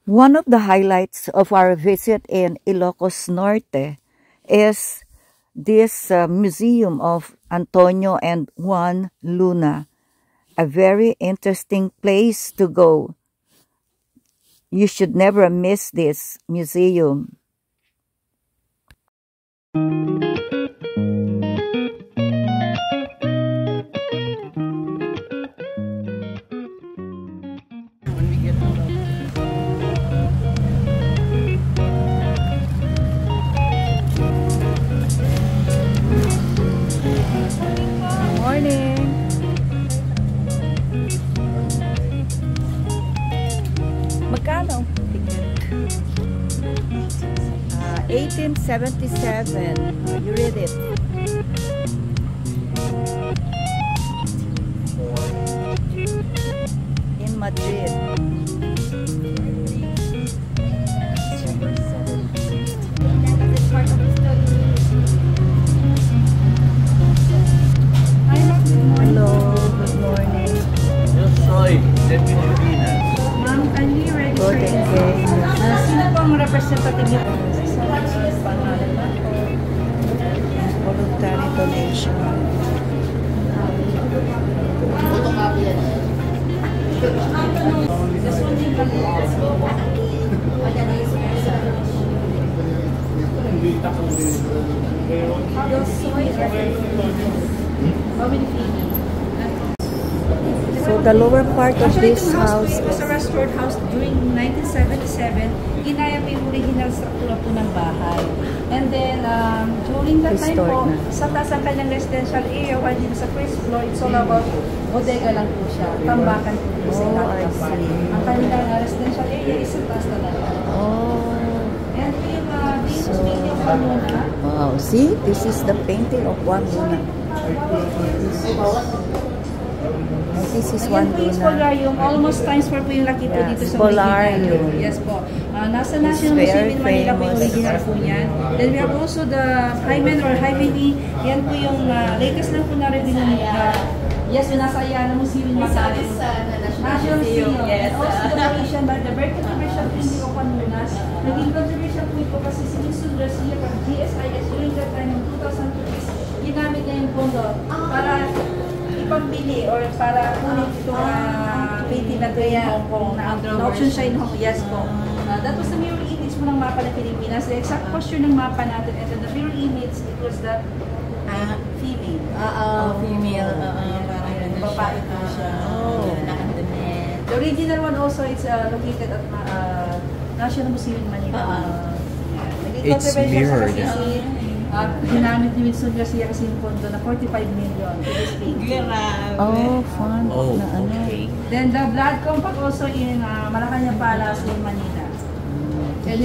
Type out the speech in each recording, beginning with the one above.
One of the highlights of our visit in Ilocos Norte is this museum of Antonio and Juan Luna. A very interesting place to go. You should never miss this museum. Morning. 1877. You read it. In Madrid. Hello, good morning. Yo soy de Pilipinas. Ma'am, kindly register. Sino po ang representative niyo? Voluntary donation. So the lower part of this house was a restored house during 1977. Ginaya po yung original structure po ng bahay. And then, during that time po, sa taas ang kanyang residential area, while dito sa first floor, it's all about bodega lang po siya. Tambakan po dito sa ilalim ng bahay. Ang kanilang residential area is sa taas na lang. And po yung painting of Juan Luna. Wow, see? This is the painting of Juan Luna. This is Juan Luna. Polarium. Almost times 4 po yung laki po dito sa Polarium. Yes po. Nasa National Museum in Manila po yung original po yan. Then we have also the Hymen or Hymeni. Yan po yung latest lang po na rin din yes, yung nasa Ayala Museum in Manila. National Museum. Yes. And also the Mauritian, but the very controversial thing of Juan Luna. Naging controversial po ito kasi si Mr. Garcia from GSIS during that time ng 2002 ginamit niya yung pondo para ipambili or para kunin itong painting na ito yung Hong Kong na-auction siya in Hong Kong. Yes po. That was the mirror image mo ng mapa ng Pilipinas. The exact posture ng mapa natin and then the mirror image, it was the female. Female. Parang babae po siya. The original one also is located at National Museum in Manila. It's mirrored. Ginamit ni Winston Garcia kasi yung pondo na 45 million to this painting. Oh, fun. Oh, na ano. okay. Then the blood compact also in Malacanang Palace in Manila. And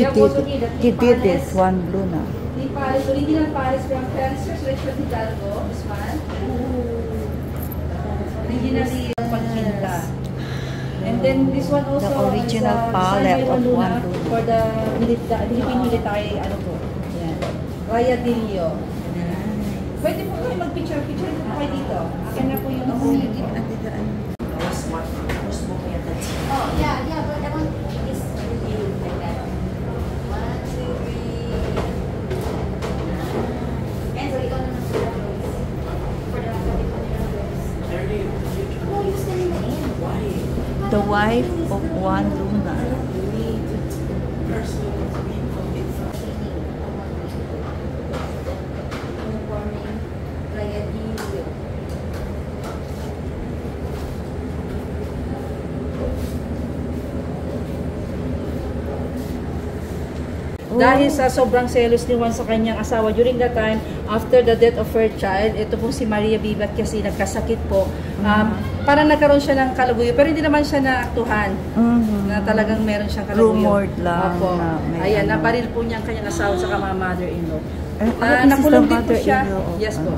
He did this, Juan Luna. The palace, original palace from Paris Resurrection Hidalgo, this one. Originally, pagkinta. And then this one also The original is palette of Juan Luna. For the Philippine military, ano po. Raya Dilio. Pwede po kayo mag-picture po kayo dito. Akin na po yung Oh, yeah, but that one is reviewed like that. 1, 2, 3. And so ikaw naman for the rose. For the rose. No, you still in the end. Why? The wife of Juan Luna. Dahil sa sobrang selos ni Juan sa kanyang asawa during that time, after the death of her child, ito pong si Maria Vivat kasi nagkasakit po. Parang nagkaroon siya ng kalaguyo, pero hindi naman siya naaktuhan na talagang meron siyang kalaguyo. Rumored lang. Opo. Ayan, ano. nabaril po niya ang kanyang asawa sa mga mother-in-law. This Nakulong is the din po siya. mother-in-law. Yes po.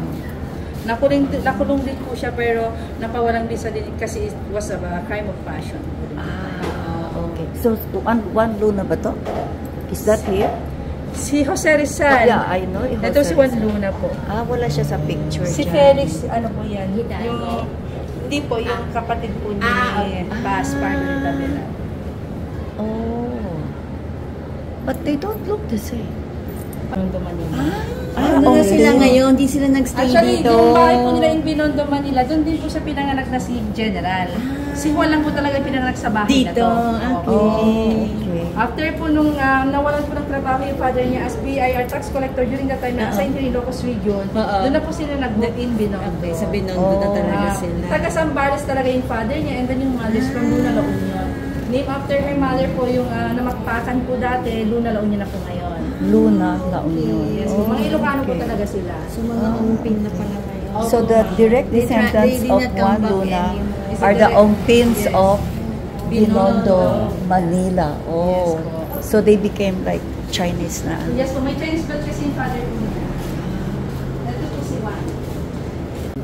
Nakulong din po siya pero napawalang din sa dinig kasi it was a crime of passion. Okay. So, Juan Luna ba to? Is that here? Si Jose Rizal. Yeah, I know. Ito si Juan Luna po. Wala siya sa picture Si dyan. Felix, ano po yan? Hidalgo. Hindi po, yung kapatid po ni Paz Pardo Tabela. Oh. But they don't look the same. Binondo, Manila. Ano na sila ngayon? Hindi sila nagstay Actually, dito. yung bahay po nila in Binondo, Manila, doon din po siya pinanganak na si General. Si Juan lang po talaga pinanganak sa bahay na Dito. to. Okay. After po nung nawalan po ng trabaho yung father niya as BIR tax collector during that time na assigned in Ilocos Region, doon na po sila nag-move in Binondo. Okay, sa Binondo na talaga sila. Taga Zambales talaga yung father niya and then yung mother is from Luna, La Union. Name after her mother po yung namakpakan po dati, Luna, La Union na po ngayon. Luna, La Union. Yes, mga Ilocano po talaga sila. So, mga umpin na pala kayo. So the direct descendants of Juan Luna are the Ongpins of Binondo, Manila. Oh, so they became like Chinese na. Yes po, may Chinese blood kasi yung father po niya. Ito po si Juan.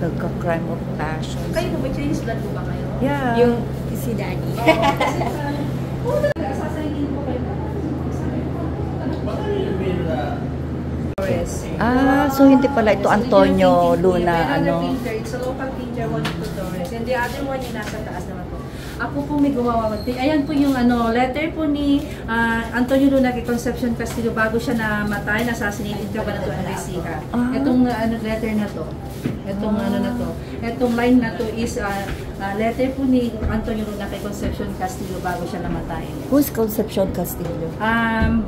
Nagka-crime of passion. Kayo po, may Chinese blood po ba kayo? Yeah. Yung si Daddy. Oo, talaga, sasayin po kayo. So hindi pala ito Antonio Luna, ano? It's a local painter, one of the Torres. And the other one yung nasa taas naman po. Ako po may gumawa. Ayan po yung letter po ni Antonio Luna kay Concepcion Castillo bago siya namatay, na-assassinated ka ba na ito ang Resiha. Itong letter na to. Itong na to. Itong line na to is letter po ni Antonio Luna kay Concepcion Castillo bago siya namatay. Who's Concepcion Castillo?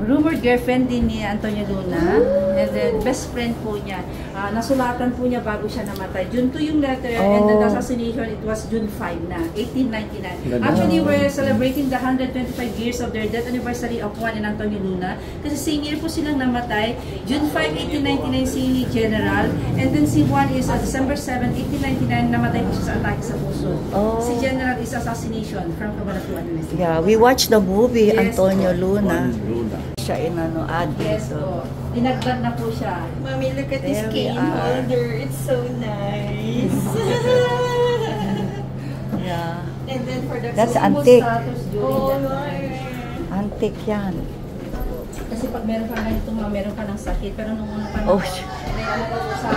Rumored girlfriend din ni Antonio Luna and then best friend po niya. Nasulatan po niya bago siya namatay. June 2 yung letter and then the assassination it was June 5 na, 1899. Actually, we're celebrating the 125 years of their death anniversary of Juan and Antonio Luna kasi same year po silang namatay. June 5, 1899 si General and then si Juan is December 7, 1899 namatay po siya sa atake sa puso. Si General is assassination from Cabanatuan. Yeah, we watched the movie Yes, Antonio Luna. Luna. Siya ad Yes dito. po. Dinagdag na po siya. Mommy, look at this There we cane are. holder. It's so nice. Yeah. And then for the That's Sumo antique. status during Oh, that time. Antique yan. Kasi pag meron ka ganito, meron ka ng sakit. Pero nung unang panahon, Oh, may ano po sa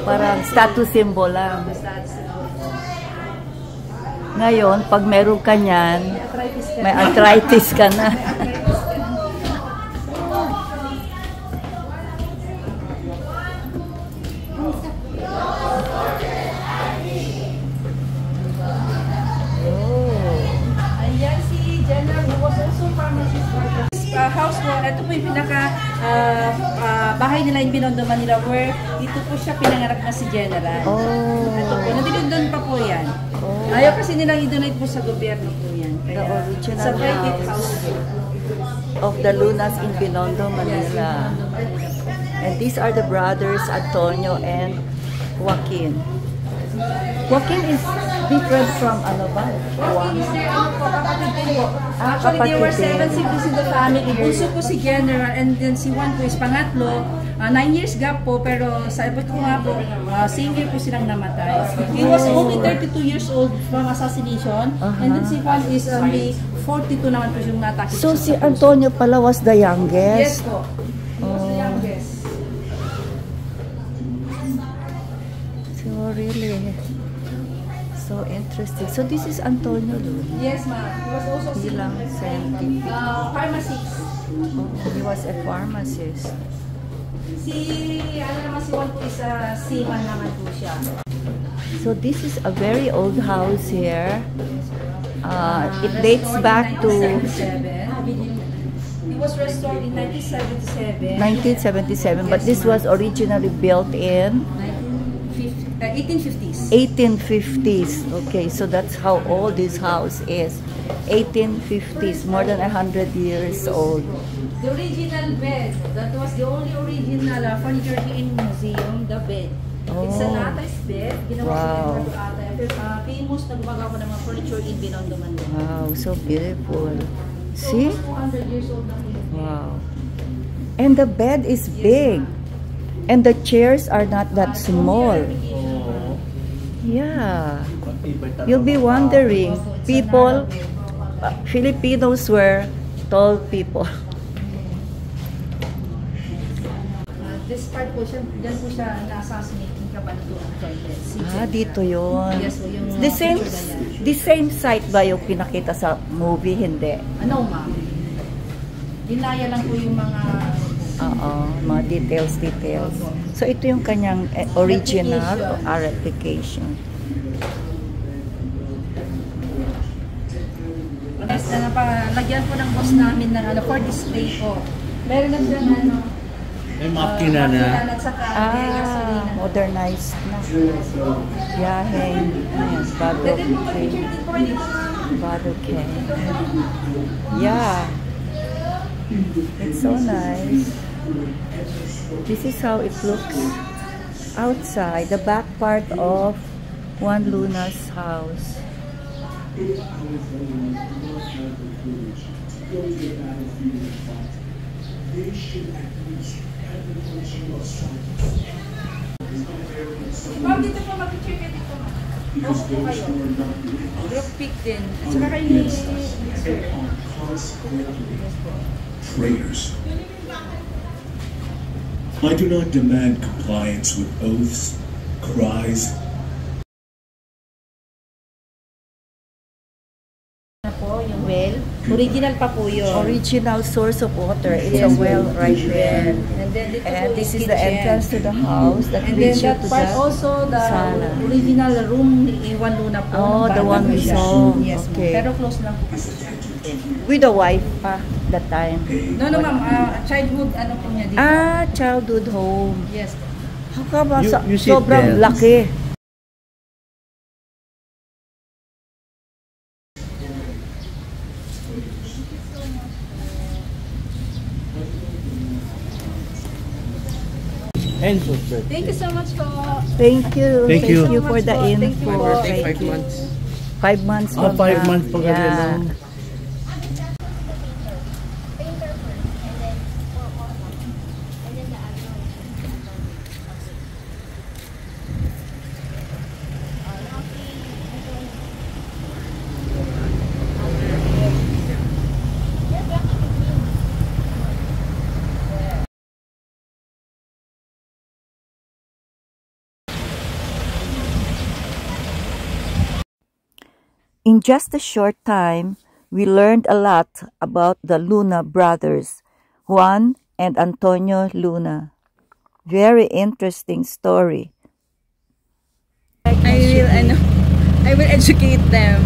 parang status symbol lang. status. Ngayon, pag meron ka niyan, Arthritis ka. may arthritis ka na. Ayan si General who was also pharmacist. House po, ito po yung pinaka bahay nila in Binondo, Manila where dito po siya pinanganak na si General. Ito po, doon pa po yan. Ayaw kasi nilang i-donate po sa gobyerno po yan. The original sa private house. house po. Of the Lunas in Binondo, Manila. And these are the brothers Antonio and Joaquin. Joaquin is different from ano ba? Joaquin is their kapatid din po. Actually, there were kapatid 7 siblings in the family. Bunso po si General and then si Juan po is pangatlo. 9 years gap po, pero sabi ko nga po, same year po silang namatay. He was only 32 years old from assassination and then si Juan is only 42 naman po yung natake. So si Antonio pala was the youngest? Yes po. He was the youngest. So really, so interesting. So this is Antonio Luna. Yes ma'am. He was also Bilang scientific. pharmacist. He was a pharmacist. Si, ano naman si Juan po is seaman naman po siya. So this is a very old house here. It dates back to 1977. It was restored in 1977. 1977, but this was originally built in 1850s. 1850s. Okay, so that's how old this house is. 1850s, more than 100 years old. The original bed, that was the only original furniture here in museum, the bed. It's an Atay's bed. Ginawa Wow. ko ng Atay. Famous na gumagawa ng mga furniture in Binondo, Manila. Wow, so beautiful. So, See? almost 200 years old na po yung bed. Wow. And the bed is big. And the chairs are not that small. Yeah. You'll be wondering, people, Filipinos were tall people. This part po siya, dyan po siya na-assassinate yung Cabanatuan Torres. Dito yun. Yes, po, yung The same site ba yung pinakita sa movie? Hindi. ano ma'am? Dinaya lang po yung mga mga details. So ito yung kanyang original replication. Yes, na napalagyan po ng boss namin ng for display po. Meron na siyang May makina na. at saka gasolina. Modernized na. Yaheng. Ayan, Pwede po mag-picture din po kayo dito. bottle can. Yeah. It's so nice. This is how it looks outside, the back part of Juan Luna's house. Ma'am, dito po mag-picture kayo dito. Opo po kayo. Group pic din. At saka kayo ni Traitors. I do not demand compliance with oaths, cries, po yung well. Original pa po yun. Original source of water. It's a well right there. And then dito And po this is yung the kitchen. entrance to the house that And then leads you that to part the also the sala. original room ni Juan Luna po. Oh, ng the bata one po we siya. saw. Yes, ma'am. Okay. Pero close lang po. with the wife pa that time. No, ma'am. Childhood, ano po niya dito? Childhood home. Yes. How come You sit sobrang there. laki? Enzo's birthday. Thank you so much po. Thank you. Thank you. Thank you for the Thank you info. po. Birthday, Thank 5 you. months. 5 months. Oh, from 5 now. months pa kasi, Yeah. no? Painter first, and then and then the other one. In just a short time, we learned a lot about the Luna brothers, Juan and Antonio Luna. Very interesting story. I will educate them